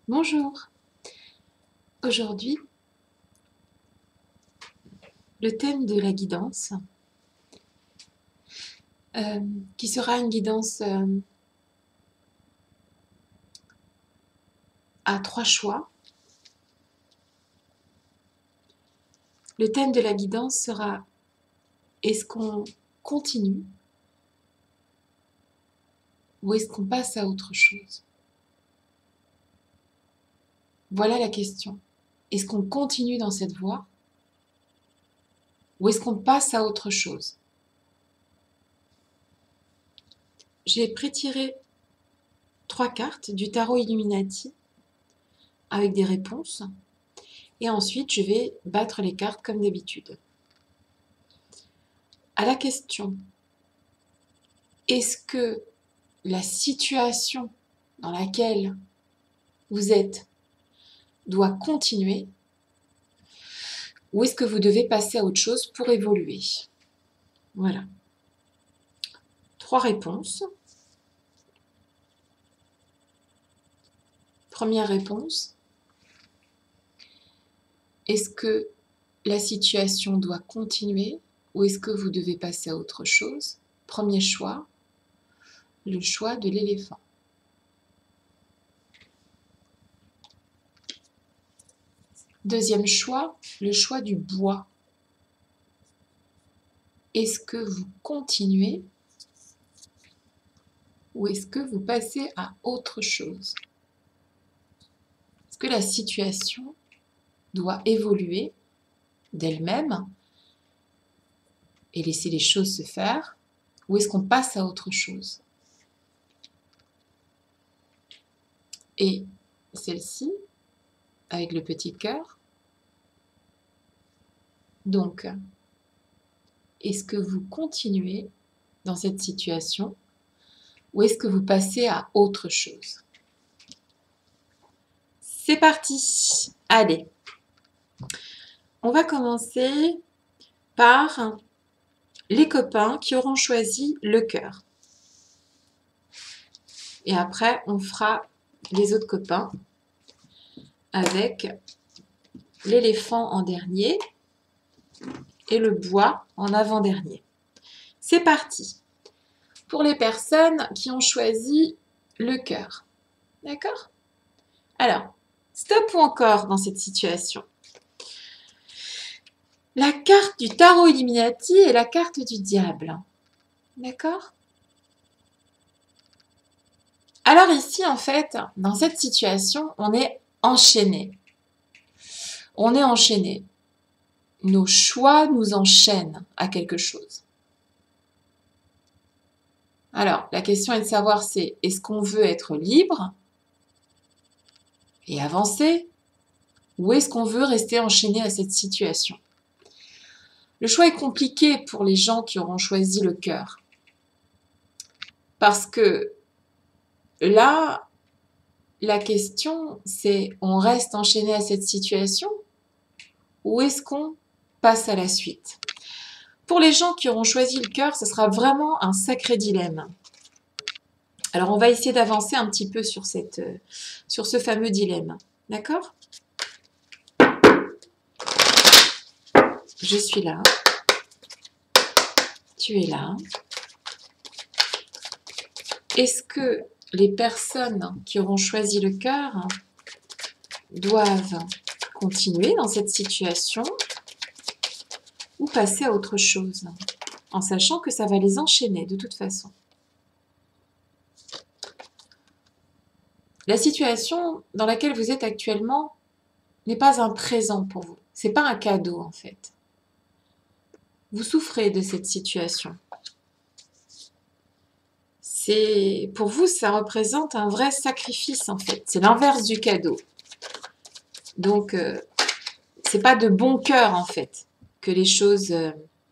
Bonjour. Aujourd'hui, le thème de la guidance, qui sera une guidance à 3 choix. Le thème de la guidance sera: est-ce qu'on continue ou est-ce qu'on passe à autre chose? Voilà la question. Est-ce qu'on continue dans cette voie ou est-ce qu'on passe à autre chose? J'ai prétiré 3 cartes du tarot Illuminati avec des réponses et ensuite je vais battre les cartes comme d'habitude. À la question: est-ce que la situation dans laquelle vous êtes doit continuer ou est-ce que vous devez passer à autre chose pour évoluer? Voilà. 3 réponses. Première réponse: est-ce que la situation doit continuer ou est-ce que vous devez passer à autre chose? Premier choix, le choix de l'éléphant. Deuxième choix, le choix du bois. Est-ce que vous continuez ou est-ce que vous passez à autre chose? Est-ce que la situation doit évoluer d'elle-même et laisser les choses se faire ou est-ce qu'on passe à autre chose? Et celle-ci, avec le petit cœur. Donc, est-ce que vous continuez dans cette situation ou est-ce que vous passez à autre chose? C'est parti! Allez, on va commencer par les copains qui auront choisi le cœur. Et après, on fera les autres copains avec l'éléphant en dernier et le bois en avant-dernier. C'est parti pour les personnes qui ont choisi le cœur. D'accord? Alors, stop ou encore dans cette situation? La carte du tarot Illuminati et la carte du diable. D'accord? Alors ici, en fait, dans cette situation, on est enchaîné. On est enchaîné. Nos choix nous enchaînent à quelque chose. Alors, la question est de savoir c'est: est-ce qu'on veut être libre et avancer ou est-ce qu'on veut rester enchaîné à cette situation? Le choix est compliqué pour les gens qui auront choisi le cœur. Parce que là, la question c'est: on reste enchaîné à cette situation ou est-ce qu'on passe à la suite? Pour les gens qui auront choisi le cœur, ce sera vraiment un sacré dilemme. Alors, on va essayer d'avancer un petit peu sur ce fameux dilemme. D'accord? Je suis là. Tu es là. Est-ce que les personnes qui auront choisi le cœur doivent continuer dans cette situation ou passer à autre chose, en sachant que ça va les enchaîner de toute façon? La situation dans laquelle vous êtes actuellement n'est pas un présent pour vous. C'est pas un cadeau en fait. Vous souffrez de cette situation. Pour vous, ça représente un vrai sacrifice en fait. C'est l'inverse du cadeau. Donc, c'est pas de bon cœur en fait que les choses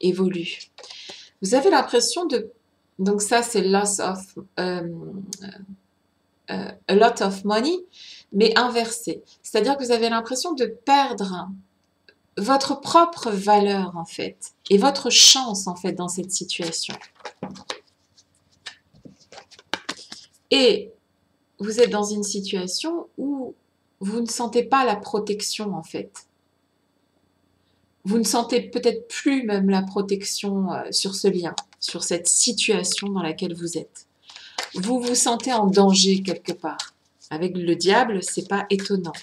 évoluent. Vous avez l'impression de... Donc ça, c'est a lot of money, mais inversé. C'est-à-dire que vous avez l'impression de perdre votre propre valeur en fait et votre chance en fait dans cette situation. Et vous êtes dans une situation où vous ne sentez pas la protection en fait. Vous ne sentez peut-être plus même la protection sur ce lien, sur cette situation dans laquelle vous êtes. Vous vous sentez en danger quelque part. Avec le diable, c'est pas étonnant.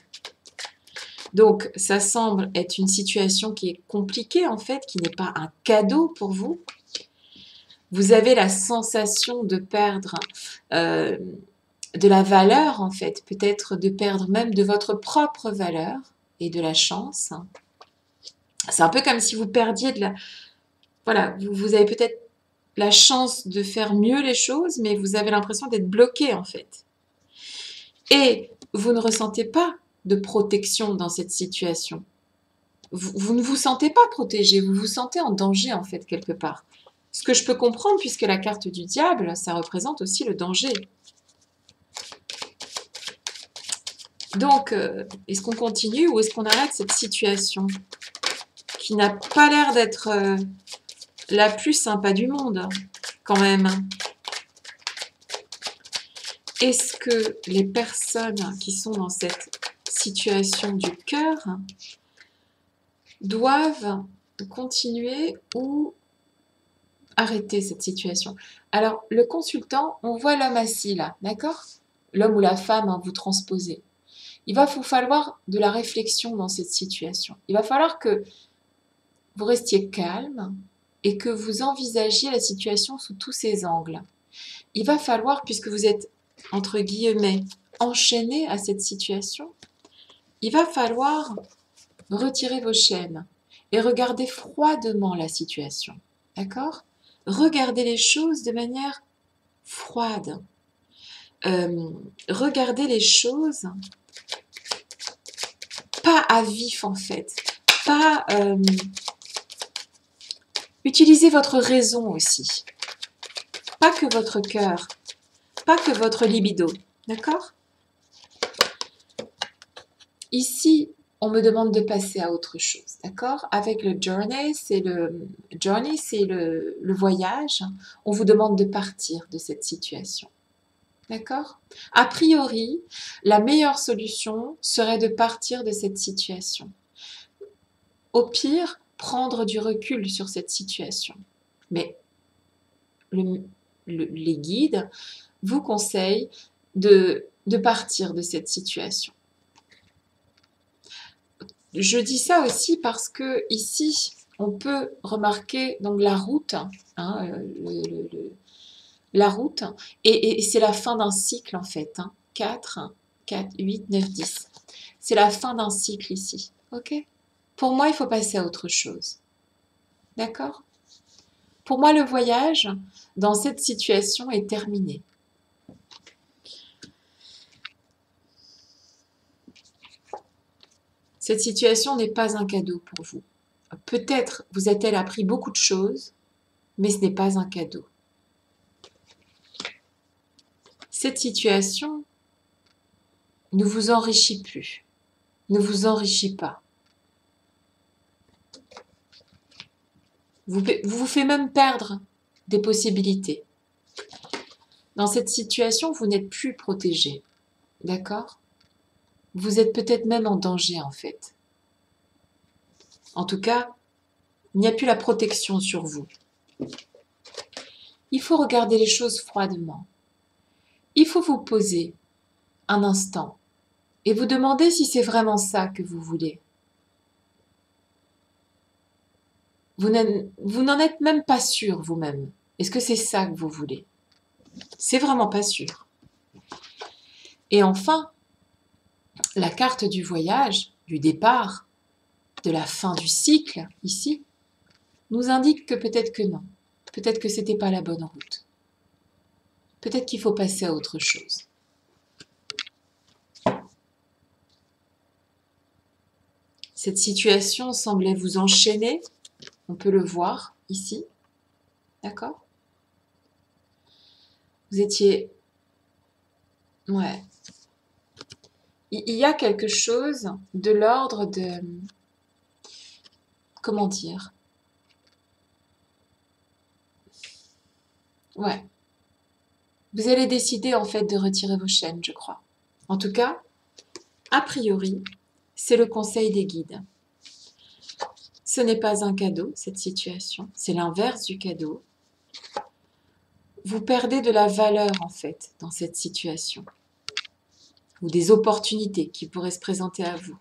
Donc, ça semble être une situation qui est compliquée en fait, qui n'est pas un cadeau pour vous. Vous avez la sensation de perdre de la valeur en fait, peut-être de perdre même de votre propre valeur et de la chance. C'est un peu comme si vous perdiez de la... Voilà, vous avez peut-être la chance de faire mieux les choses, mais vous avez l'impression d'être bloqué en fait. Et vous ne ressentez pas de protection dans cette situation. Vous ne vous sentez pas protégé, vous vous sentez en danger en fait quelque part. Ce que je peux comprendre puisque la carte du diable, ça représente aussi le danger. Donc, est-ce qu'on continue ou est-ce qu'on arrête cette situation qui n'a pas l'air d'être la plus sympa du monde, quand même? Est-ce que les personnes qui sont dans cette situation du cœur doivent continuer ou arrêter cette situation? Alors, le consultant, on voit l'homme assis là, d'accord? L'homme ou la femme, hein, vous transposez. Il va vous falloir de la réflexion dans cette situation. Il va falloir que vous restiez calme et que vous envisagiez la situation sous tous ses angles. Il va falloir, puisque vous êtes, entre guillemets, enchaîné à cette situation, il va falloir retirer vos chaînes et regarder froidement la situation. D'accord? Regardez les choses de manière froide. Regardez les choses pas à vif en fait. Pas... utilisez votre raison aussi. Pas que votre cœur. Pas que votre libido. D'accord? Ici, on me demande de passer à autre chose. D'accord? Avec le journey, c'est le voyage. On vous demande de partir de cette situation. D'accord? A priori, la meilleure solution serait de partir de cette situation. Au pire, prendre du recul sur cette situation. Mais les guides vous conseillent de partir de cette situation. Je dis ça aussi parce que ici, on peut remarquer donc la route, hein, la route, et c'est la fin d'un cycle en fait. 4, 8, 9, 10. C'est la fin d'un cycle ici. Ok? Pour moi, il faut passer à autre chose. D'accord? Pour moi, le voyage dans cette situation est terminé. Cette situation n'est pas un cadeau pour vous. Peut-être vous a-t-elle appris beaucoup de choses, mais ce n'est pas un cadeau. Cette situation ne vous enrichit plus, ne vous enrichit pas. Vous fait même perdre des possibilités. Dans cette situation, vous n'êtes plus protégé. D'accord? Vous êtes peut-être même en danger en fait. En tout cas, il n'y a plus la protection sur vous. Il faut regarder les choses froidement. Il faut vous poser un instant et vous demander si c'est vraiment ça que vous voulez. Vous n'en êtes même pas sûr vous-même. Est-ce que c'est ça que vous voulez? C'est vraiment pas sûr. Et enfin, la carte du voyage, du départ, de la fin du cycle, ici, nous indique que peut-être que non. Peut-être que c'était pas la bonne route. Peut-être qu'il faut passer à autre chose. Cette situation semblait vous enchaîner. On peut le voir ici. D'accord? Vous étiez... Ouais. Il y a quelque chose de l'ordre de... Comment dire? Ouais. Vous allez décider en fait de retirer vos chaînes, je crois. En tout cas, A priori, c'est le conseil des guides. Ce n'est pas un cadeau, cette situation, c'est l'inverse du cadeau. Vous perdez de la valeur, en fait, dans cette situation, ou des opportunités qui pourraient se présenter à vous.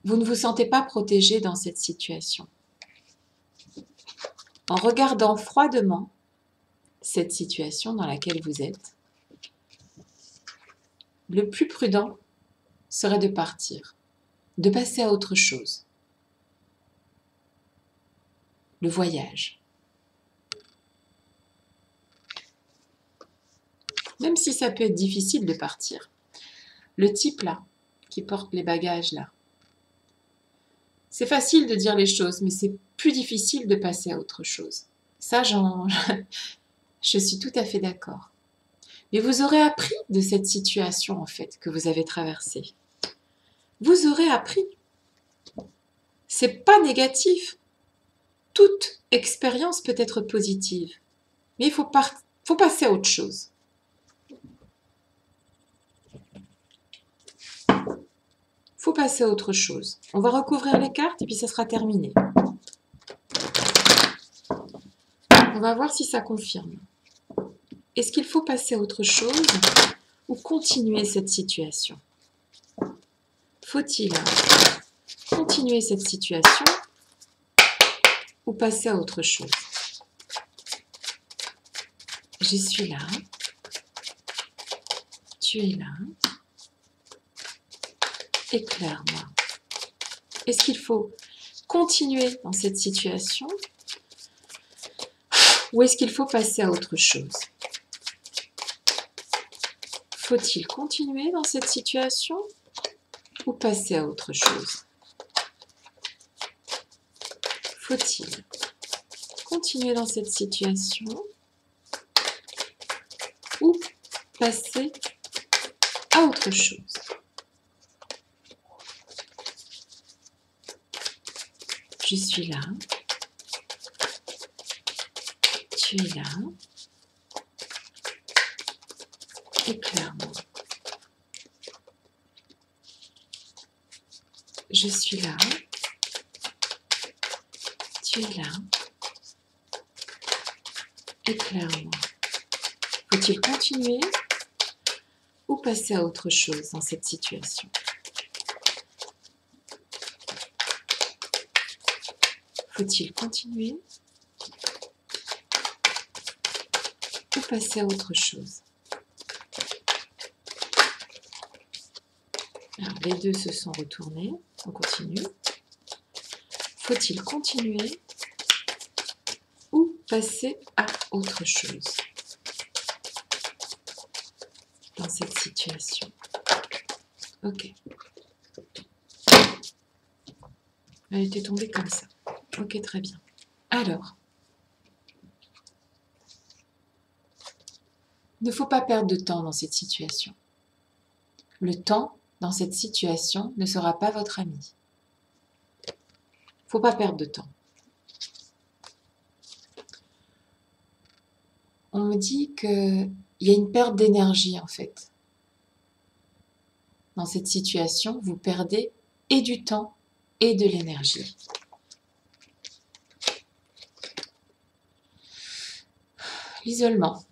Vous ne vous sentez pas protégé dans cette situation. En regardant froidement cette situation dans laquelle vous êtes, le plus prudent serait de partir, de passer à autre chose. Le voyage. Même si ça peut être difficile de partir. Le type là, qui porte les bagages là, c'est facile de dire les choses, mais c'est plus difficile de passer à autre chose. Ça, je suis tout à fait d'accord. Mais vous aurez appris de cette situation, en fait, que vous avez traversée. Vous aurez appris. C'est pas négatif. Toute expérience peut être positive. Mais il faut passer à autre chose. Il faut passer à autre chose. On va recouvrir les cartes et puis ça sera terminé. On va voir si ça confirme. Est-ce qu'il faut passer à autre chose ou continuer cette situation? Faut-il continuer cette situation ou passer à autre chose? Je suis là. Tu es là. Éclaire-moi. Est-ce qu'il faut continuer dans cette situation ou est-ce qu'il faut passer à autre chose? Faut-il continuer dans cette situation ou passer à autre chose? Faut-il continuer dans cette situation ou passer à autre chose? Je suis là. Tu es là. Éclaire-moi. Je suis là. Tu es là. Éclaire-moi. Faut-il continuer ou passer à autre chose dans cette situation? Faut-il continuer ou passer à autre chose? Alors, les deux se sont retournés. On continue. Faut-il continuer ou passer à autre chose dans cette situation? Ok. Elle était tombée comme ça. Ok, très bien. Alors, il ne faut pas perdre de temps dans cette situation. Le temps dans cette situation ne sera pas votre ami. Il ne faut pas perdre de temps. On me dit qu'il y a une perte d'énergie en fait. Dans cette situation, vous perdez et du temps et de l'énergie. L'isolement.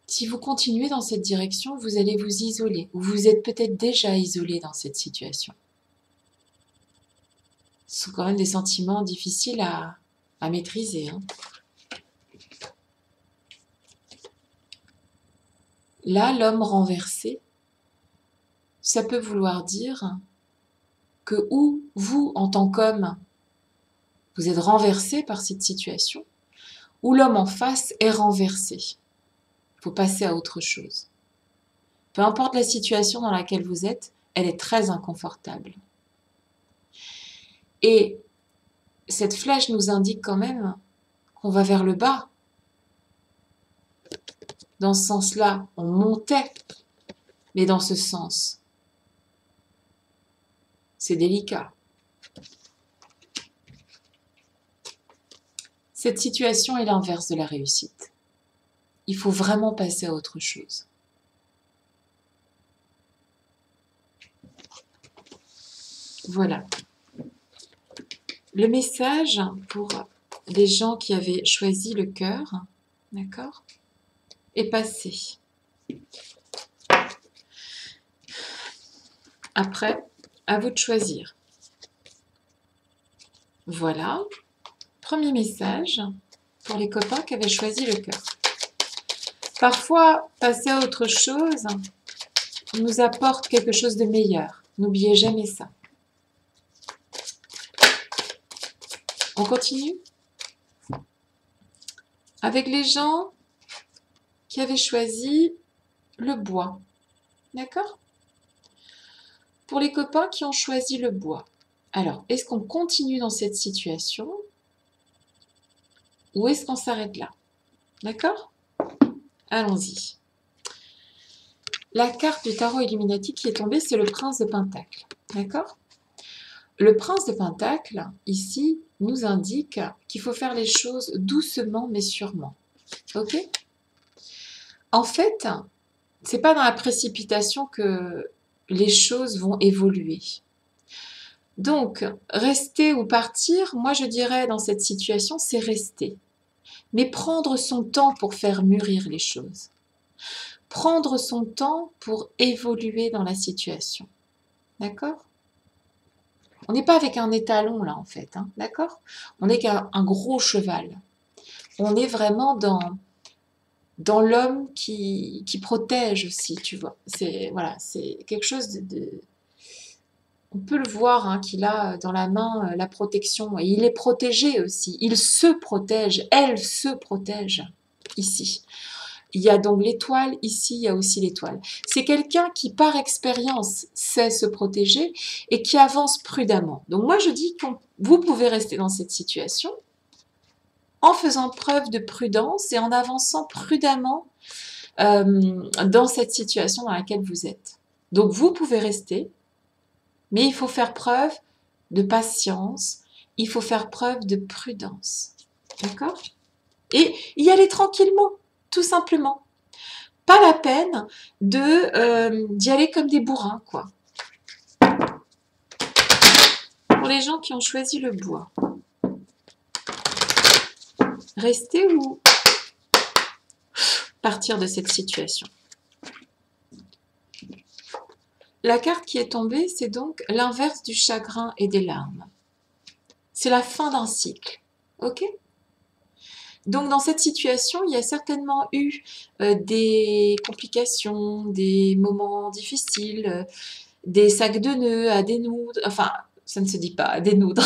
Si vous continuez dans cette direction, vous allez vous isoler, ou vous êtes peut-être déjà isolé dans cette situation. Ce sont quand même des sentiments difficiles à maîtriser. Là, l'homme renversé, ça peut vouloir dire que ou vous, en tant qu'homme, vous êtes renversé par cette situation, ou l'homme en face est renversé. Il faut passer à autre chose. Peu importe la situation dans laquelle vous êtes, elle est très inconfortable. Et cette flèche nous indique quand même qu'on va vers le bas. Dans ce sens-là, on montait, mais dans ce sens, c'est délicat. Cette situation est l'inverse de la réussite. Il faut vraiment passer à autre chose. Voilà. Le message pour les gens qui avaient choisi le cœur, d'accord, est passé. Après, à vous de choisir. Voilà. Premier message pour les copains qui avaient choisi le cœur. Parfois, passer à autre chose nous apporte quelque chose de meilleur. N'oubliez jamais ça. On continue avec les gens qui avaient choisi le bois. D'accord? Pour les copains qui ont choisi le bois. Alors, est-ce qu'on continue dans cette situation ou est-ce qu'on s'arrête là? D'accord? Allons-y. La carte du tarot Illuminati qui est tombée, c'est le prince de Pentacle. D'accord? Le prince de Pentacle, ici, nous indique qu'il faut faire les choses doucement mais sûrement. Ok? En fait, c'est pas dans la précipitation que les choses vont évoluer. Donc, rester ou partir, moi je dirais dans cette situation, c'est rester. Mais prendre son temps pour faire mûrir les choses. Prendre son temps pour évoluer dans la situation. D'accord? On n'est pas avec un étalon là en fait, hein, d'accord? On est qu'un gros cheval. On est vraiment dans l'homme qui protège aussi, tu vois. C'est voilà, c'est quelque chose on peut le voir hein, qu'il a dans la main la protection. Et il est protégé aussi. Il se protège, elle se protège ici. Il y a donc l'étoile, ici il y a aussi l'étoile. C'est quelqu'un qui par expérience sait se protéger et qui avance prudemment. Donc moi je dis que vous pouvez rester dans cette situation en faisant preuve de prudence et en avançant prudemment dans cette situation dans laquelle vous êtes. Donc vous pouvez rester, mais il faut faire preuve de patience, il faut faire preuve de prudence. D'accord? Et y aller tranquillement, tout simplement. Pas la peine d'y aller comme des bourrins, quoi. Pour les gens qui ont choisi le bois. Rester ou partir de cette situation. La carte qui est tombée, c'est donc l'inverse du chagrin et des larmes. C'est la fin d'un cycle. Ok? Donc dans cette situation, il y a certainement eu des complications, des moments difficiles, des sacs de nœuds à dénoudre, enfin ça ne se dit pas, à dénoudre,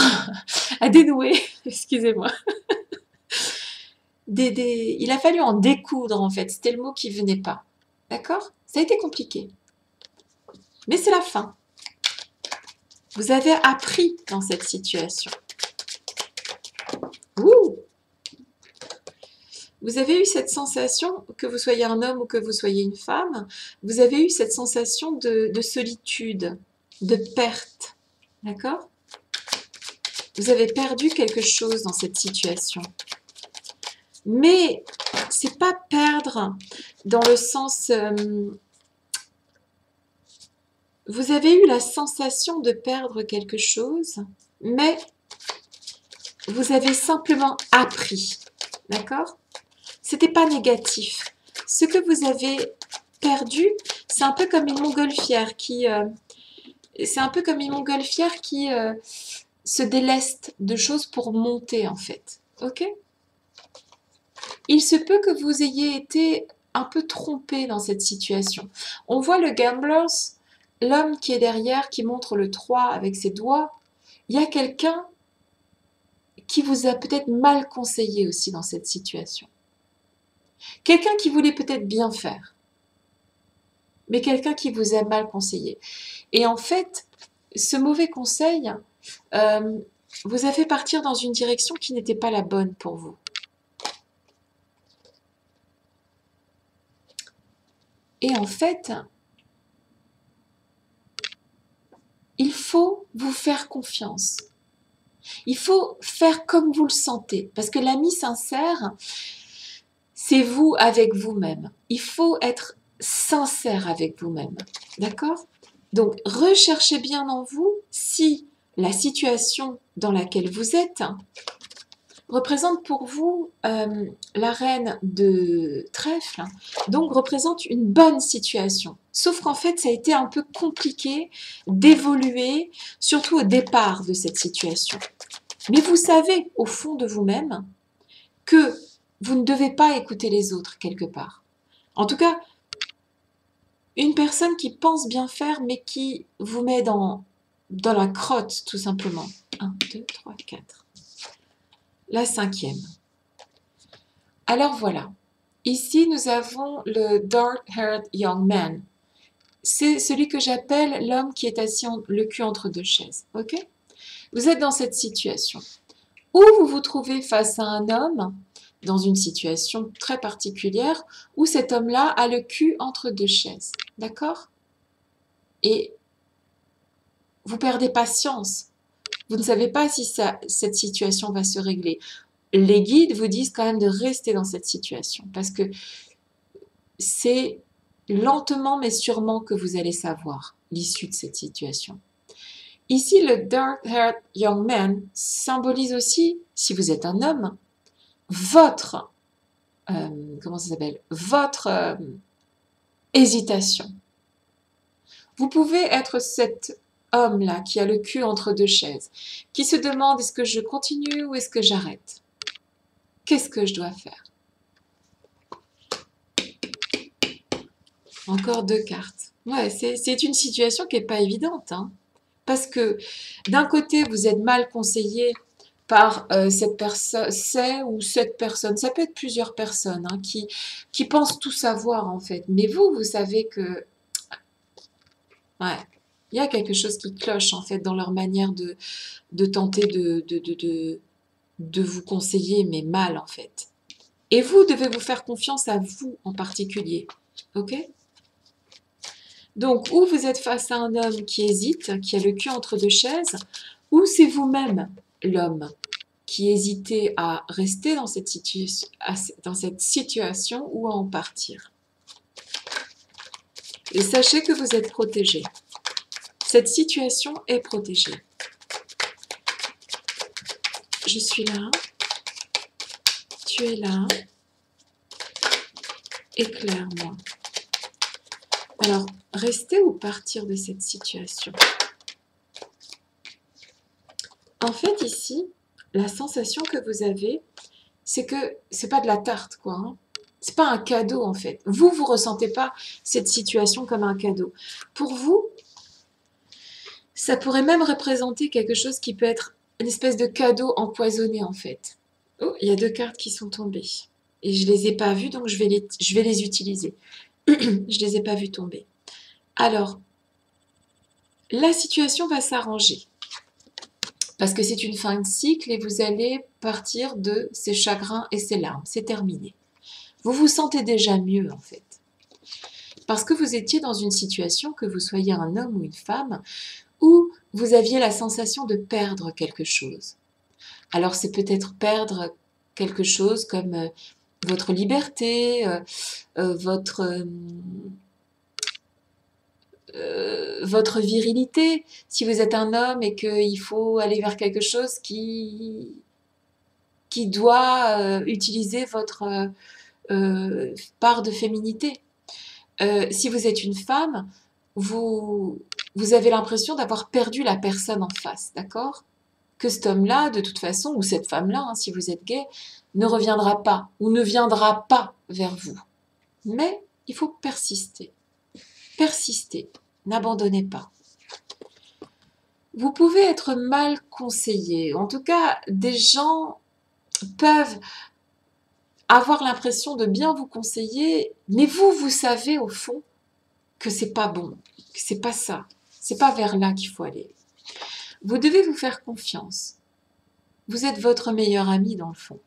à dénouer, excusez-moi. Il a fallu en découdre en fait, c'était le mot qui venait pas. D'accord? Ça a été compliqué. Mais c'est la fin. Vous avez appris dans cette situation. Ouh! Vous avez eu cette sensation, que vous soyez un homme ou que vous soyez une femme, vous avez eu cette sensation de solitude, de perte. D'accord? Vous avez perdu quelque chose dans cette situation. Mais c'est pas perdre dans le sens... vous avez eu la sensation de perdre quelque chose, mais vous avez simplement appris. D'accord? C'était pas négatif. Ce que vous avez perdu, c'est un peu comme une montgolfière qui... se déleste de choses pour monter en fait. Ok? Il se peut que vous ayez été un peu trompé dans cette situation. On voit le gambler, l'homme qui est derrière, qui montre le 3 avec ses doigts. Il y a quelqu'un qui vous a peut-être mal conseillé aussi dans cette situation. Quelqu'un qui voulait peut-être bien faire, mais quelqu'un qui vous a mal conseillé. Et en fait, ce mauvais conseil vous a fait partir dans une direction qui n'était pas la bonne pour vous. Et en fait, il faut vous faire confiance. Il faut faire comme vous le sentez. Parce que l'ami sincère, c'est vous avec vous-même. Il faut être sincère avec vous-même. D'accord? Donc, recherchez bien en vous si la situation dans laquelle vous êtes représente pour vous la reine de trèfle, donc représente une bonne situation. Sauf qu'en fait, ça a été un peu compliqué d'évoluer, surtout au départ de cette situation. Mais vous savez, au fond de vous-même, que vous ne devez pas écouter les autres quelque part. En tout cas, une personne qui pense bien faire, mais qui vous met dans la crotte, tout simplement. 1, 2, 3, 4. La 5e. Alors voilà. Ici, nous avons le dark-haired young man. C'est celui que j'appelle l'homme qui est assis le cul entre deux chaises. Ok? Vous êtes dans cette situation. Ou vous vous trouvez face à un homme dans une situation très particulière où cet homme-là a le cul entre deux chaises. D'accord? Et vous perdez patience. Vous ne savez pas si cette situation va se régler. Les guides vous disent quand même de rester dans cette situation parce que c'est lentement mais sûrement que vous allez savoir l'issue de cette situation. Ici, le dark-haired young man symbolise aussi, si vous êtes un homme, votre, comment ça s'appelle, votre hésitation. Vous pouvez être cet homme-là qui a le cul entre deux chaises, qui se demande est-ce que je continue ou est-ce que j'arrête? Qu'est-ce que je dois faire? Encore 2 cartes. Ouais, c'est une situation qui n'est pas évidente, hein, parce que d'un côté, vous êtes mal conseillé par cette personne, cette personne, ça peut être plusieurs personnes hein, qui pensent tout savoir en fait. Mais vous savez que, ouais, il y a quelque chose qui cloche en fait dans leur manière de tenter de vous conseiller, mais mal en fait. Et vous devez vous faire confiance à vous en particulier, ok? Donc, ou vous êtes face à un homme qui hésite, qui a le cul entre deux chaises, ou c'est vous-même l'homme qui hésitez à rester dans cette situation ou à en partir. Et sachez que vous êtes protégé. Cette situation est protégée. Je suis là. Tu es là. Éclaire-moi. Alors, rester ou partir de cette situation? En fait, ici, la sensation que vous avez, c'est que c'est pas de la tarte, quoi. Hein. C'est pas un cadeau, en fait. Vous ressentez pas cette situation comme un cadeau. Pour vous, ça pourrait même représenter quelque chose qui peut être une espèce de cadeau empoisonné, en fait. Oh, il y a 2 cartes qui sont tombées. Et je les ai pas vues, donc je vais les utiliser. Je les ai pas vues tomber. Alors, la situation va s'arranger. Parce que c'est une fin de cycle et vous allez partir de ces chagrins et ces larmes. C'est terminé. Vous vous sentez déjà mieux en fait. Parce que vous étiez dans une situation, que vous soyez un homme ou une femme, où vous aviez la sensation de perdre quelque chose. Alors c'est peut-être perdre quelque chose comme votre liberté, votre virilité, si vous êtes un homme et qu'il faut aller vers quelque chose qui doit utiliser votre part de féminité. Si vous êtes une femme, vous avez l'impression d'avoir perdu la personne en face, d'accord? Que cet homme-là, de toute façon, ou cette femme-là, hein, si vous êtes gay, ne reviendra pas ou ne viendra pas vers vous. Mais il faut persister. Persister. N'abandonnez pas. Vous pouvez être mal conseillé. En tout cas, des gens peuvent avoir l'impression de bien vous conseiller, mais vous savez au fond que c'est pas bon, que c'est pas ça, c'est pas vers là qu'il faut aller. Vous devez vous faire confiance. Vous êtes votre meilleur ami dans le fond.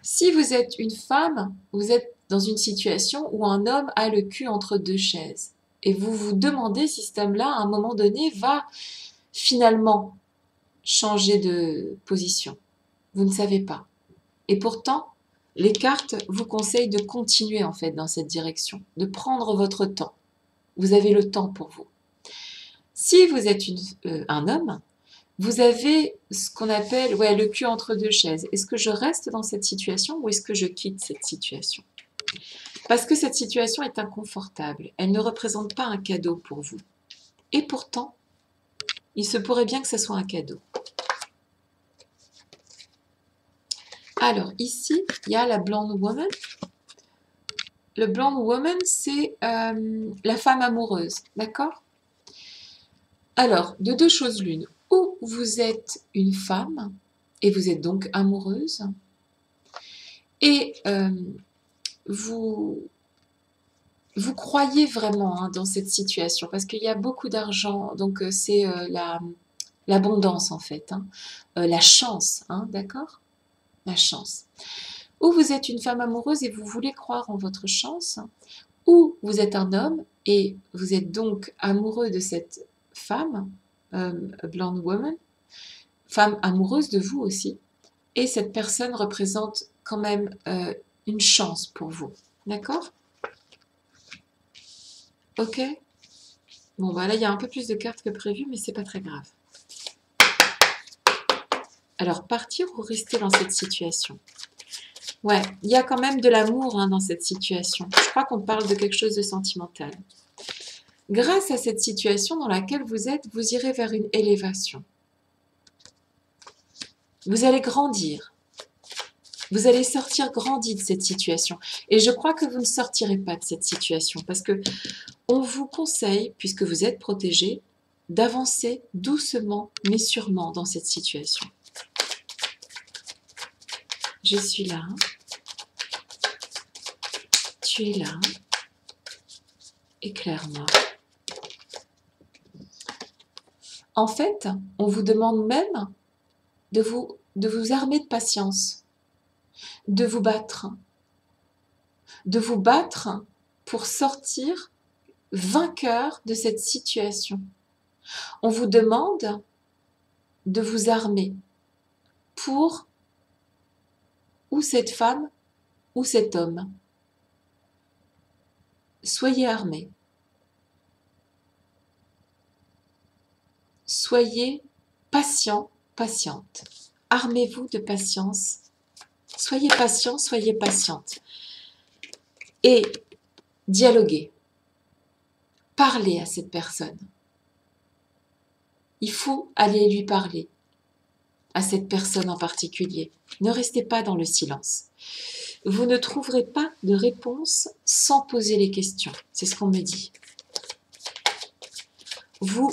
Si vous êtes une femme, vous êtes dans une situation où un homme a le cul entre 2 chaises. Et vous vous demandez si cet homme-là, à un moment donné, va finalement changer de position. Vous ne savez pas. Et pourtant, les cartes vous conseillent de continuer en fait dans cette direction, de prendre votre temps. Vous avez le temps pour vous. Si vous êtes un homme, vous avez ce qu'on appelle le cul entre deux chaises. Est-ce que je reste dans cette situation ou est-ce que je quitte cette situation? Parce que cette situation est inconfortable. Elle ne représente pas un cadeau pour vous. Et pourtant, il se pourrait bien que ce soit un cadeau. Alors, ici, il y a la blonde woman. Le blonde woman, c'est la femme amoureuse, d'accord? Alors, de deux choses l'une. Ou vous êtes une femme, et vous êtes donc amoureuse, et vous croyez vraiment dans cette situation, parce qu'il y a beaucoup d'argent, donc c'est l'abondance en fait, la chance, d'accord? La chance. Ou vous êtes une femme amoureuse et vous voulez croire en votre chance, ou vous êtes un homme et vous êtes donc amoureux de cette femme, blonde woman, femme amoureuse de vous aussi, et cette personne représente quand même une chance pour vous, d'accord? Ok? Bon, là, il y a un peu plus de cartes que prévu, mais c'est pas très grave. Alors, partir ou rester dans cette situation? Ouais, il y a quand même de l'amour dans cette situation. Je crois qu'on parle de quelque chose de sentimental. Grâce à cette situation dans laquelle vous êtes, vous irez vers une élévation. Vous allez grandir. Vous allez sortir grandi de cette situation. Et je crois que vous ne sortirez pas de cette situation parce que on vous conseille, puisque vous êtes protégé, d'avancer doucement mais sûrement dans cette situation. Je suis là. Tu es là. Éclaire-moi. En fait, on vous demande même de vous armer de patience, de vous battre pour sortir vainqueur de cette situation. On vous demande de vous armer pour ou cette femme ou cet homme. Soyez armés. Soyez patient, patiente. Armez-vous de patience. Soyez patient, soyez patiente. Et dialoguez. Parlez à cette personne. Il faut aller lui parler, à cette personne en particulier. Ne restez pas dans le silence. Vous ne trouverez pas de réponse sans poser les questions. C'est ce qu'on me dit.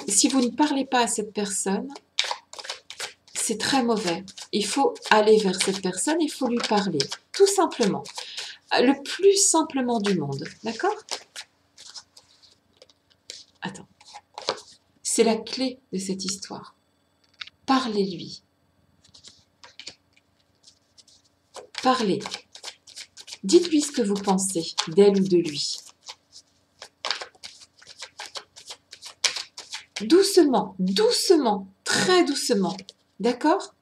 Si vous ne parlez pas à cette personne, c'est très mauvais. Il faut aller vers cette personne, il faut lui parler. Tout simplement. Le plus simplement du monde. D'accord? Attends. C'est la clé de cette histoire. Parlez-lui. Parlez. Dites-lui ce que vous pensez d'elle ou de lui. Doucement, doucement, très doucement. D'accord?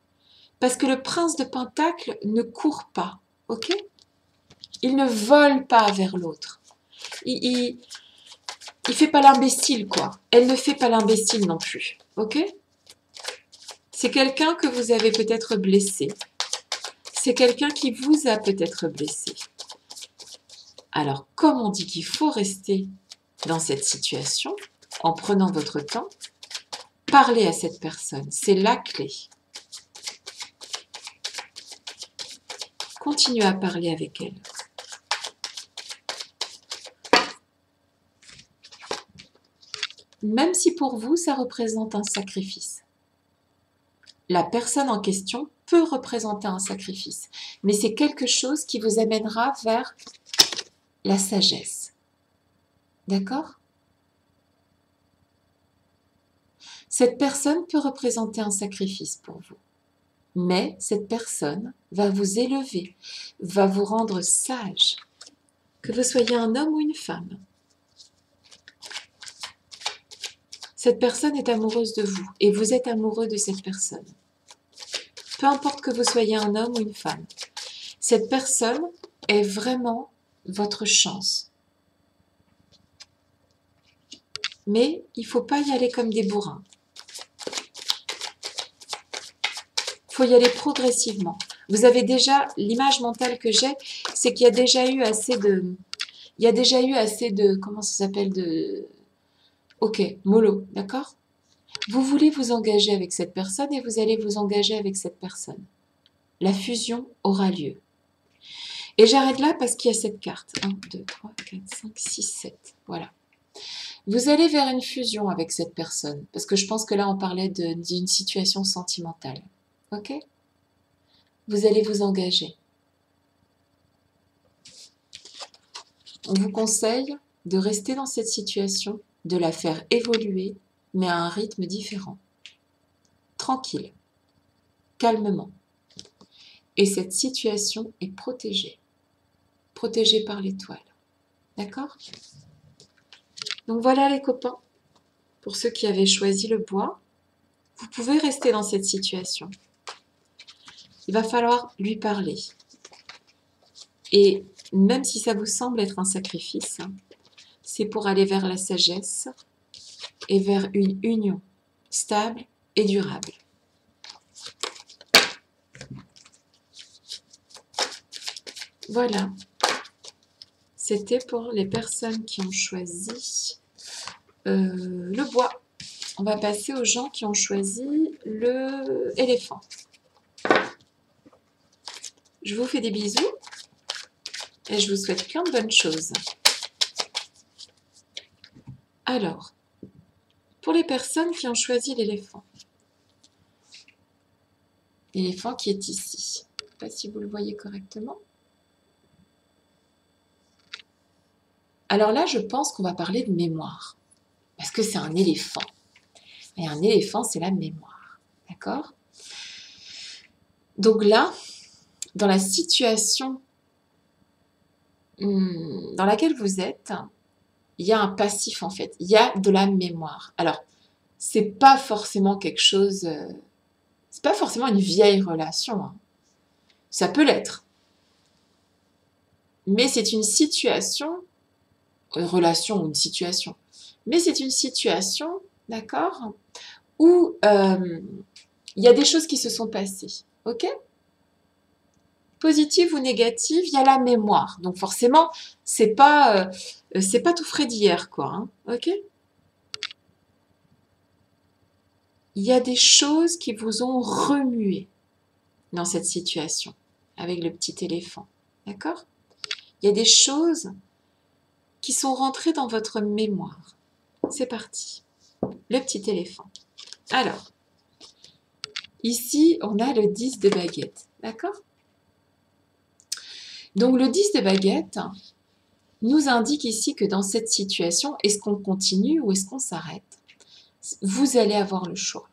Parce que le prince de Pentacle ne court pas. Ok? Il ne vole pas vers l'autre. Il fait pas l'imbécile, quoi. Elle ne fait pas l'imbécile non plus. Ok? C'est quelqu'un que vous avez peut-être blessé. C'est quelqu'un qui vous a peut-être blessé. Alors, comme on dit qu'il faut rester dans cette situation, en prenant votre temps, parlez à cette personne. C'est la clé. Continuez à parler avec elle. Même si pour vous, ça représente un sacrifice. La personne en question peut représenter un sacrifice, mais c'est quelque chose qui vous amènera vers la sagesse. D'accord? Cette personne peut représenter un sacrifice pour vous, mais cette personne va vous élever, va vous rendre sage, que vous soyez un homme ou une femme. Cette personne est amoureuse de vous et vous êtes amoureux de cette personne. Peu importe que vous soyez un homme ou une femme, cette personne est vraiment votre chance. mais il ne faut pas y aller comme des bourrins. Il faut y aller progressivement. Vous avez déjà, l'image mentale que j'ai, c'est qu'il y a déjà eu assez de... Il y a déjà eu assez de... Comment ça s'appelle de... Ok, mollo, d'accord? Vous voulez vous engager avec cette personne et vous allez vous engager avec cette personne. La fusion aura lieu. Et j'arrête là parce qu'il y a cette carte. 1, 2, 3, 4, 5, 6, 7. Voilà. Vous allez vers une fusion avec cette personne. Parce que je pense que là, on parlait d'une situation sentimentale. Ok? Vous allez vous engager. On vous conseille de rester dans cette situation, de la faire évoluer, mais à un rythme différent. Tranquille, calmement. Et cette situation est protégée. Protégée par l'étoile. D'accord? Donc voilà les copains. Pour ceux qui avaient choisi le bois, vous pouvez rester dans cette situation. Il va falloir lui parler. Et même si ça vous semble être un sacrifice, c'est pour aller vers la sagesse et vers une union stable et durable. Voilà. C'était pour les personnes qui ont choisi le bois. On va passer aux gens qui ont choisi l'éléphant. Je vous fais des bisous et je vous souhaite plein de bonnes choses. Alors, pour les personnes qui ont choisi l'éléphant qui est ici. Je ne sais pas si vous le voyez correctement. Alors là, je pense qu'on va parler de mémoire. Parce que c'est un éléphant. Et un éléphant, c'est la mémoire. D'accord? Donc là, dans la situation dans laquelle vous êtes, il y a un passif en fait. Il y a de la mémoire. Alors, c'est pas forcément quelque chose... c'est pas forcément une vieille relation. Hein. Ça peut l'être. Mais c'est une situation... Une relation ou une situation. Mais c'est une situation, d'accord, où il y a des choses qui se sont passées. Ok? Positive ou négative, il y a la mémoire. Donc forcément, c'est pas tout frais d'hier, quoi. Hein, ok? Il y a des choses qui vous ont remué dans cette situation avec le petit éléphant. D'accord? Il y a des choses qui sont rentrées dans votre mémoire. C'est parti. Le petit éléphant. Alors, ici, on a le 10 de baguette. D'accord? Donc, le 10 de baguette nous indique ici que dans cette situation, est-ce qu'on continue ou est-ce qu'on s'arrête? Vous allez avoir le choix.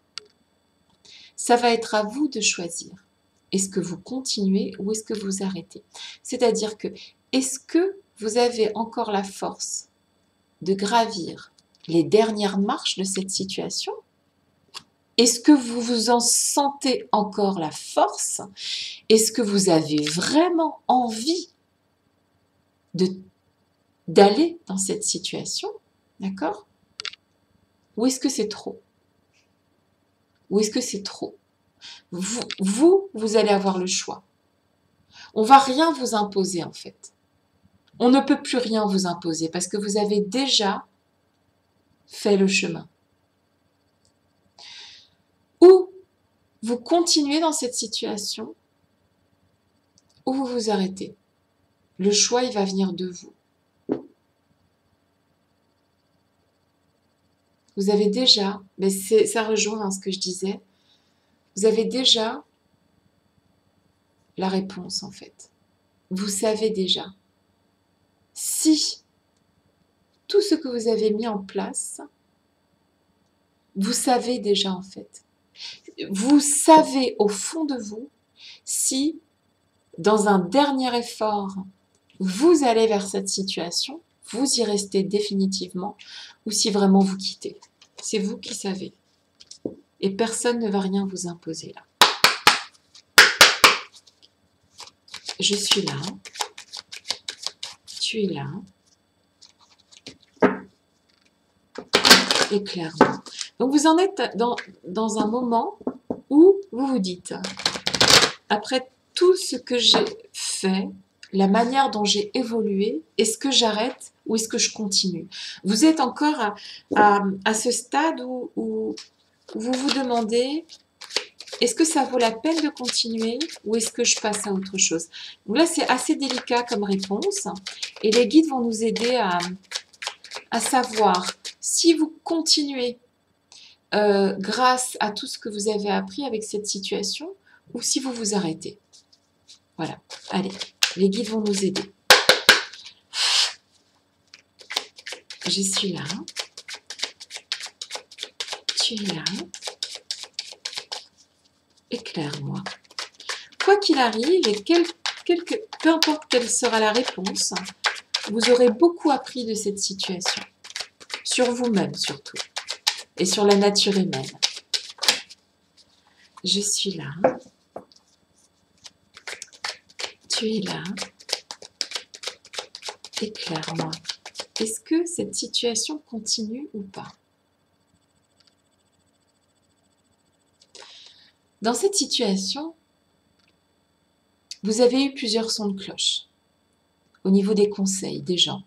Ça va être à vous de choisir. Est-ce que vous continuez ou est-ce que vous arrêtez? C'est-à-dire que, est-ce que vous avez encore la force de gravir les dernières marches de cette situation? Est-ce que vous vous en sentez encore la force? Est-ce que vous avez vraiment envie d'aller dans cette situation? D'accord? Ou est-ce que c'est trop? Ou est-ce que c'est trop? Vous allez avoir le choix. On ne va rien vous imposer en fait. On ne peut plus rien vous imposer parce que vous avez déjà fait le chemin. Ou vous continuez dans cette situation, ou vous vous arrêtez. Le choix, il va venir de vous. Vous avez déjà, mais ça rejoint ce que je disais, vous avez déjà la réponse en fait. Vous savez déjà. Si tout ce que vous avez mis en place, vous savez déjà en fait. Vous savez au fond de vous si, dans un dernier effort, vous allez vers cette situation, vous y restez définitivement, ou si vraiment vous quittez. C'est vous qui savez. Et personne ne va rien vous imposer là. Je suis là. Tu es là. éclaire-moi. Donc vous en êtes dans un moment où vous vous dites, après tout ce que j'ai fait, la manière dont j'ai évolué, est-ce que j'arrête ou est-ce que je continue? Vous êtes encore à ce stade où vous vous demandez, est-ce que ça vaut la peine de continuer ou est-ce que je passe à autre chose? Donc là, c'est assez délicat comme réponse et les guides vont nous aider à savoir si vous continuez grâce à tout ce que vous avez appris avec cette situation ou si vous vous arrêtez. Voilà, allez, les guides vont nous aider. Je suis là. Tu es là. Éclaire-moi. Quoi qu'il arrive, et peu importe quelle sera la réponse, vous aurez beaucoup appris de cette situation. Sur vous-même surtout. Et sur la nature humaine. Je suis là. Tu es là. Éclaire-moi. Est-ce que cette situation continue ou pas? Dans cette situation, vous avez eu plusieurs sons de cloche au niveau des conseils des gens.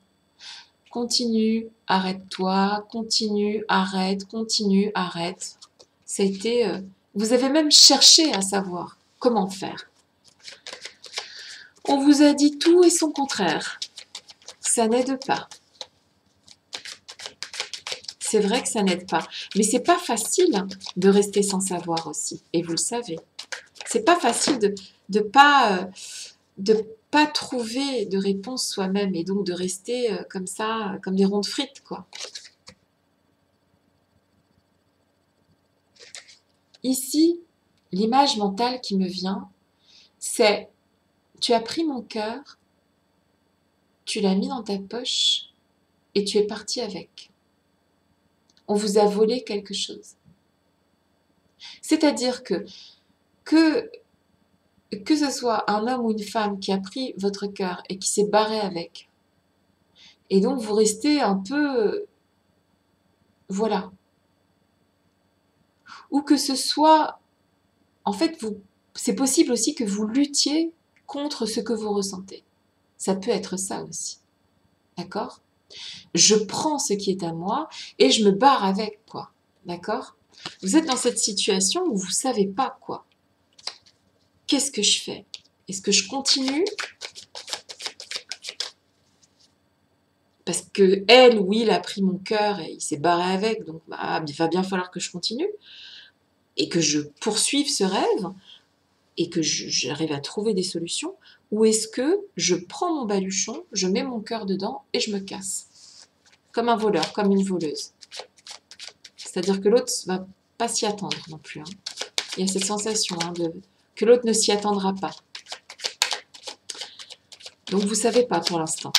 Continue, arrête-toi, continue, arrête, continue, arrête. Ça a été, vous avez même cherché à savoir comment faire. On vous a dit tout et son contraire. Ça n'aide pas. C'est vrai que ça n'aide pas. Mais c'est pas facile de rester sans savoir aussi. Et vous le savez. C'est pas facile de pas trouver de réponse soi-même et donc de rester comme ça, comme des ronds de frites, quoi. Ici, l'image mentale qui me vient, c'est tu as pris mon cœur, tu l'as mis dans ta poche et tu es parti avec. On vous a volé quelque chose. C'est-à-dire que ce soit un homme ou une femme qui a pris votre cœur et qui s'est barré avec, et donc vous restez un peu... voilà. Ou que ce soit... En fait, c'est possible aussi que vous luttiez contre ce que vous ressentez. Ça peut être ça aussi. D'accord? Je prends ce qui est à moi et je me barre avec, quoi. D'accord? Vous êtes dans cette situation où vous ne savez pas, quoi. Qu'est-ce que je fais? Est-ce que je continue? Parce que elle ou il a pris mon cœur et il s'est barré avec, donc il va bien falloir que je continue et que je poursuive ce rêve et que j'arrive à trouver des solutions. Ou est-ce que je prends mon baluchon, je mets mon cœur dedans et je me casse? Comme un voleur, comme une voleuse. C'est-à-dire que l'autre ne va pas s'y attendre non plus. Hein. Il y a cette sensation que l'autre ne s'y attendra pas. Donc vous ne savez pas pour l'instant.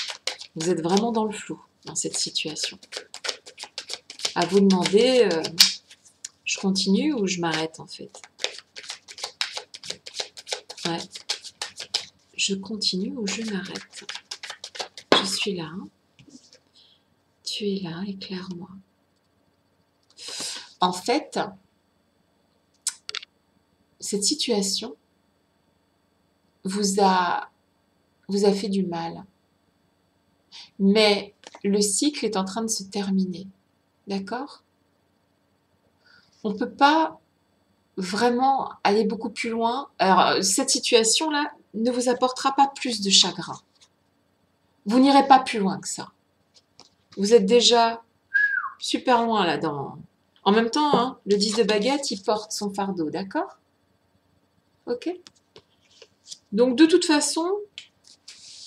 Vous êtes vraiment dans le flou, dans cette situation. À vous demander, je continue ou je m'arrête en fait? Ouais. Je continue ou je m'arrête? Je suis là. Tu es là, éclaire-moi. En fait, cette situation vous a fait du mal. Mais le cycle est en train de se terminer. D'accord? On ne peut pas vraiment aller beaucoup plus loin. Alors, cette situation-là ne vous apportera pas plus de chagrin. Vous n'irez pas plus loin que ça. Vous êtes déjà super loin là-dedans. En même temps, hein, le 10 de baguette, il porte son fardeau, d'accord? Ok? Donc, de toute façon,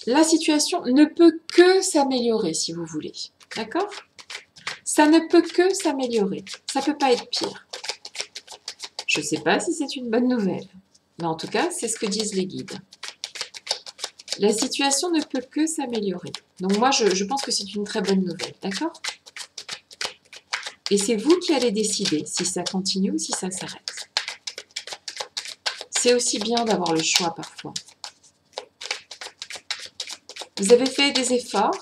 la situation ne peut que s'améliorer, si vous voulez. D'accord? Ça ne peut que s'améliorer. Ça ne peut pas être pire. Je ne sais pas si c'est une bonne nouvelle. Mais en tout cas, c'est ce que disent les guides. La situation ne peut que s'améliorer. Donc moi, je pense que c'est une très bonne nouvelle. D'accord? Et c'est vous qui allez décider si ça continue ou si ça s'arrête. C'est aussi bien d'avoir le choix parfois. Vous avez fait des efforts.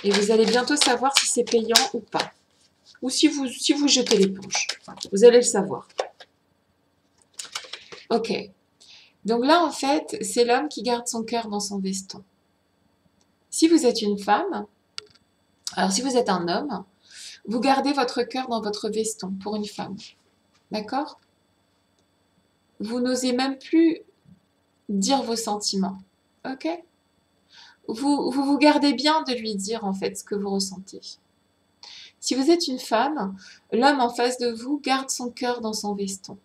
Et vous allez bientôt savoir si c'est payant ou pas. Ou si vous jetez l'éponge. Vous allez le savoir. Ok. Donc là, en fait, c'est l'homme qui garde son cœur dans son veston. Si vous êtes une femme, alors si vous êtes un homme, vous gardez votre cœur dans votre veston pour une femme. D'accord? Vous n'osez même plus dire vos sentiments. Ok? Vous gardez bien de lui dire en fait ce que vous ressentez. Si vous êtes une femme, l'homme en face de vous garde son cœur dans son veston.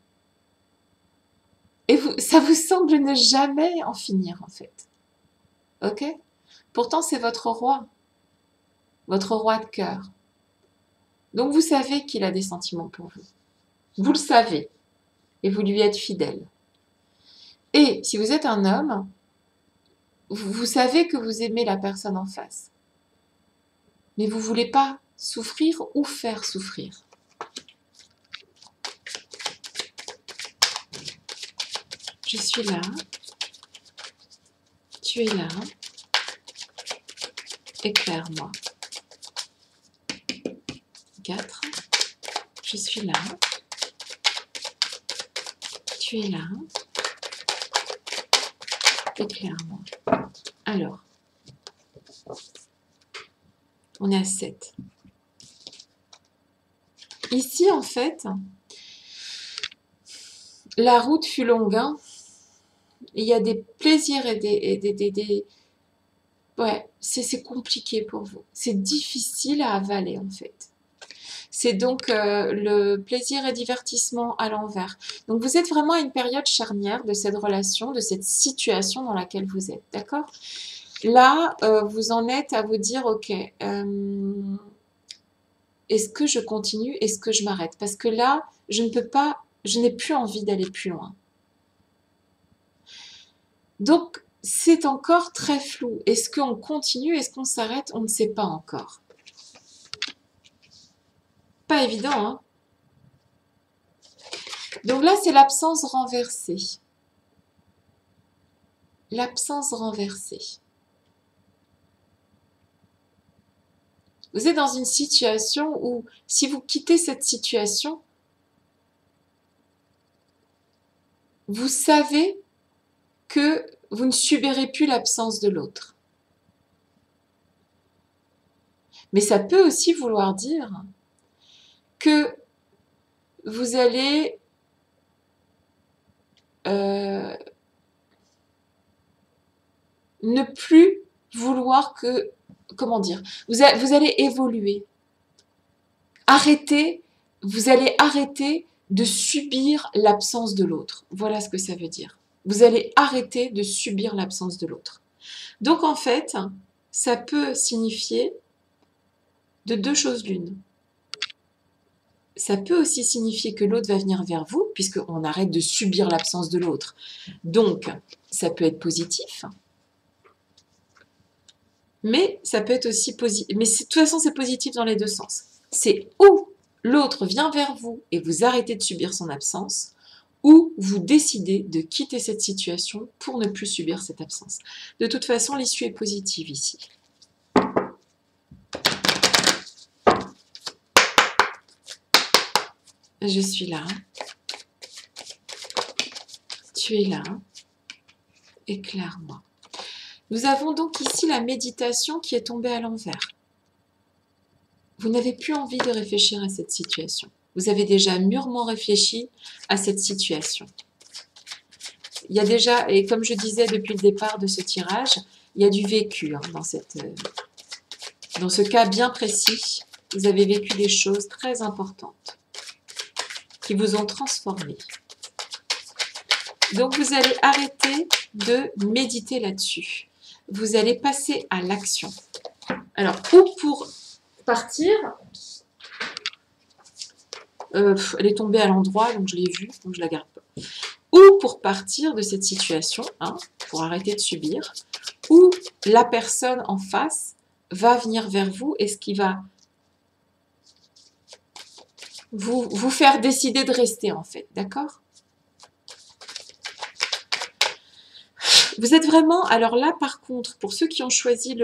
Et ça vous semble ne jamais en finir en fait. Ok? Pourtant c'est votre roi de cœur. Donc vous savez qu'il a des sentiments pour vous. Vous le savez. Et vous lui êtes fidèle. Et si vous êtes un homme, vous savez que vous aimez la personne en face. Mais vous ne voulez pas souffrir ou faire souffrir. Je suis là. Tu es là. Éclaire-moi. 4. Je suis là. Tu es là. Éclaire-moi. Alors, on est à 7. Ici, en fait, la route fut longue. Hein. Il y a des plaisirs et des... Ouais, c'est compliqué pour vous. C'est difficile à avaler, en fait. C'est donc le plaisir et divertissement à l'envers. Donc, vous êtes vraiment à une période charnière de cette relation, de cette situation dans laquelle vous êtes. D'accord ? Là, vous en êtes à vous dire, ok, est-ce que je continue? Est-ce que je m'arrête? Parce que là, je ne peux pas, je n'ai plus envie d'aller plus loin. Donc, c'est encore très flou. Est-ce qu'on continue? Est-ce qu'on s'arrête? On ne sait pas encore. Pas évident, hein? Donc là, c'est l'absence renversée. L'absence renversée. Vous êtes dans une situation où, si vous quittez cette situation, vous savez que vous ne subirez plus l'absence de l'autre. Mais ça peut aussi vouloir dire que vous allez ne plus vouloir que... Comment dire? Vous allez évoluer. Vous allez arrêter de subir l'absence de l'autre. Voilà ce que ça veut dire. Vous allez arrêter de subir l'absence de l'autre. Donc en fait, ça peut signifier de deux choses l'une. Ça peut aussi signifier que l'autre va venir vers vous, puisqu'on arrête de subir l'absence de l'autre. Donc, ça peut être positif. Mais ça peut être aussi positif. Mais de toute façon, c'est positif dans les deux sens. C'est ou l'autre vient vers vous et vous arrêtez de subir son absence, ou vous décidez de quitter cette situation pour ne plus subir cette absence. De toute façon, l'issue est positive ici. Je suis là. Tu es là. Éclaire-moi. Nous avons donc ici la méditation qui est tombée à l'envers. Vous n'avez plus envie de réfléchir à cette situation. Vous avez déjà mûrement réfléchi à cette situation. Il y a déjà, et comme je disais depuis le départ de ce tirage, il y a du vécu hein, dans ce cas bien précis. Vous avez vécu des choses très importantes qui vous ont transformé. Donc vous allez arrêter de méditer là-dessus. Vous allez passer à l'action. Alors, ou pour partir, elle est tombée à l'endroit, donc je l'ai vue, donc je ne la garde pas. Ou pour partir de cette situation, hein, pour arrêter de subir, ou la personne en face va venir vers vous et ce qui va vous faire décider de rester en fait, d'accord? Vous êtes vraiment, alors là par contre, pour ceux qui ont choisi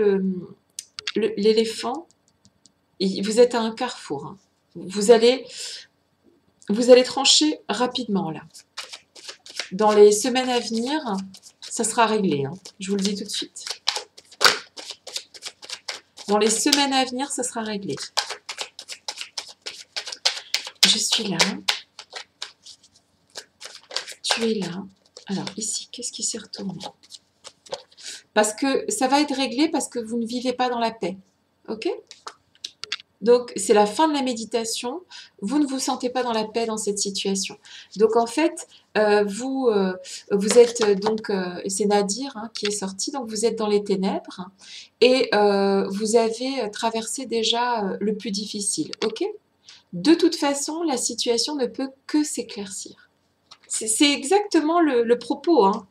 l'éléphant, vous êtes à un carrefour. Hein. Vous allez trancher rapidement là. Dans les semaines à venir, ça sera réglé. Hein. Je vous le dis tout de suite. Dans les semaines à venir, ça sera réglé. Je suis là. Tu es là. Alors ici, qu'est-ce qui s'est retourné? Parce que ça va être réglé parce que vous ne vivez pas dans la paix. Ok? Donc, c'est la fin de la méditation. Vous ne vous sentez pas dans la paix dans cette situation. Donc, en fait, vous êtes donc, c'est Nadir hein, qui est sorti, donc vous êtes dans les ténèbres et vous avez traversé déjà le plus difficile. Ok? De toute façon, la situation ne peut que s'éclaircir. C'est exactement le propos. Hein.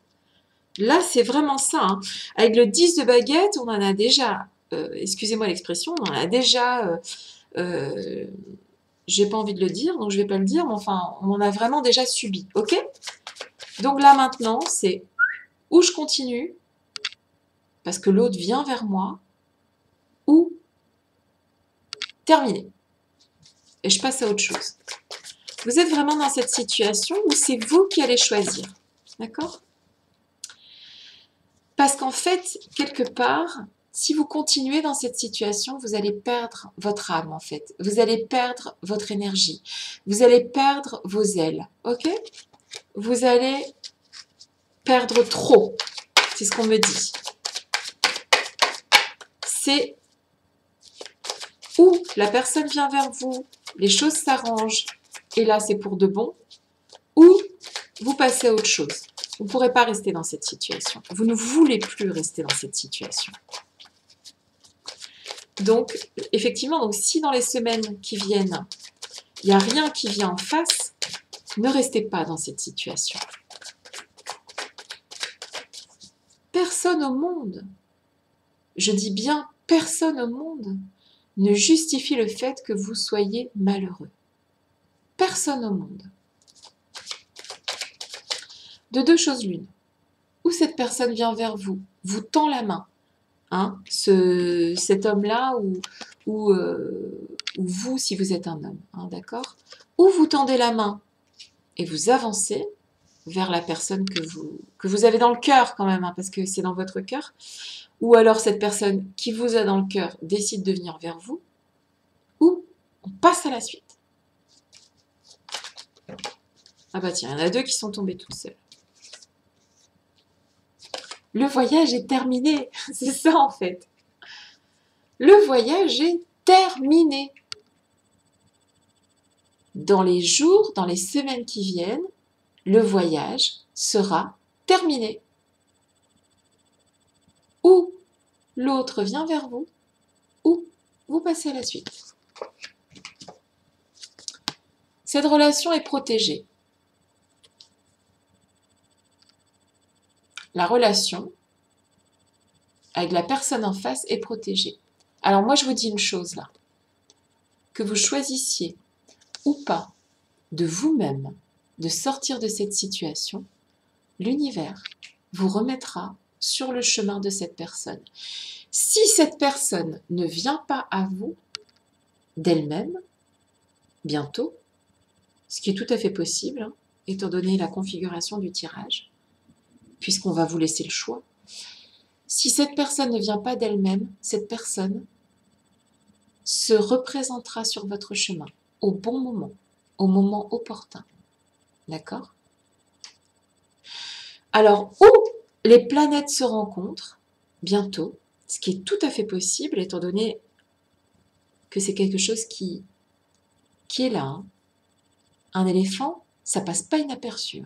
Là, c'est vraiment ça. Hein. Avec le 10 de baguette, on en a déjà, excusez-moi l'expression, on en a déjà, j'ai pas envie de le dire, donc je vais pas le dire, mais enfin, on en a vraiment déjà subi. Ok? Donc là, maintenant, c'est où je continue, parce que l'autre vient vers moi, ou terminer. Et je passe à autre chose. Vous êtes vraiment dans cette situation où c'est vous qui allez choisir. D'accord? Parce qu'en fait, quelque part, si vous continuez dans cette situation, vous allez perdre votre âme, en fait. Vous allez perdre votre énergie. Vous allez perdre vos ailes. Ok? Vous allez perdre trop. C'est ce qu'on me dit. C'est où la personne vient vers vous, les choses s'arrangent, et là, c'est pour de bon, ou vous passez à autre chose. Vous ne pourrez pas rester dans cette situation. Vous ne voulez plus rester dans cette situation. Donc, effectivement, donc, si dans les semaines qui viennent, il n'y a rien qui vient en face, ne restez pas dans cette situation. Personne au monde, je dis bien personne au monde, ne justifie le fait que vous soyez malheureux. Personne au monde. De deux choses l'une. Ou cette personne vient vers vous, vous tend la main, hein, cet homme-là, ou vous si vous êtes un homme, hein, d'accord? Ou vous tendez la main et vous avancez vers la personne que vous avez dans le cœur quand même, hein, parce que c'est dans votre cœur. Ou alors cette personne qui vous a dans le cœur décide de venir vers vous, ou on passe à la suite. Ah bah tiens, il y en a deux qui sont tombés toutes seules. Le voyage est terminé, c'est ça en fait. Le voyage est terminé. Dans les jours, dans les semaines qui viennent, le voyage sera terminé. Ou l'autre vient vers vous, ou vous passez à la suite. Cette relation est protégée. La relation avec la personne en face est protégée. Alors moi, je vous dis une chose là. Que vous choisissiez ou pas de vous-même de sortir de cette situation, l'univers vous remettra sur le chemin de cette personne. Si cette personne ne vient pas à vous d'elle-même, bientôt, ce qui est tout à fait possible, hein, étant donné la configuration du tirage, puisqu'on va vous laisser le choix, si cette personne ne vient pas d'elle-même, cette personne se représentera sur votre chemin au bon moment, au moment opportun. D'accord? Alors, où les planètes se rencontrent bientôt, ce qui est tout à fait possible, étant donné que c'est quelque chose qui est là. Hein. Un éléphant, ça passe pas inaperçu.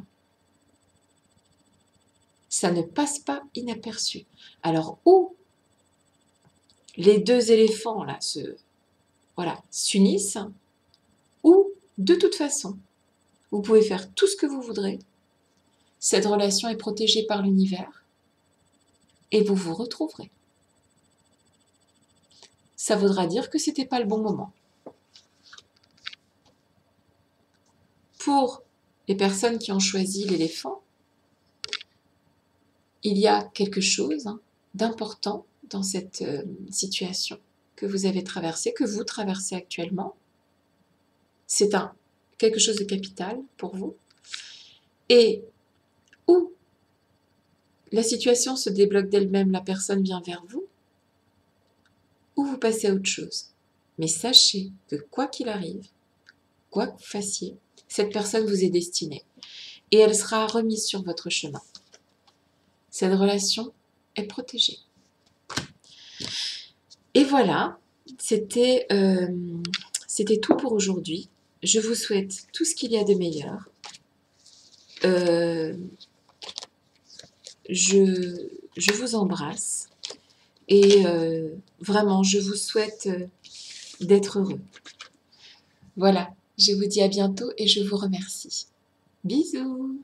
Ça ne passe pas inaperçu. Alors, où les deux éléphants là s'unissent, ou de toute façon, vous pouvez faire tout ce que vous voudrez. Cette relation est protégée par l'univers et vous vous retrouverez. Ça voudra dire que c'était pas le bon moment. Pour les personnes qui ont choisi l'éléphant, il y a quelque chose d'important dans cette situation que vous avez traversée, que vous traversez actuellement. C'est quelque chose de capital pour vous. Et où la situation se débloque d'elle-même, la personne vient vers vous, ou vous passez à autre chose. Mais sachez que quoi qu'il arrive, quoi que vous fassiez, cette personne vous est destinée. Et elle sera remise sur votre chemin. Cette relation est protégée. Et voilà, c'était tout pour aujourd'hui. Je vous souhaite tout ce qu'il y a de meilleur. Je vous embrasse et vraiment, je vous souhaite d'être heureux. Voilà, je vous dis à bientôt et je vous remercie. Bisous!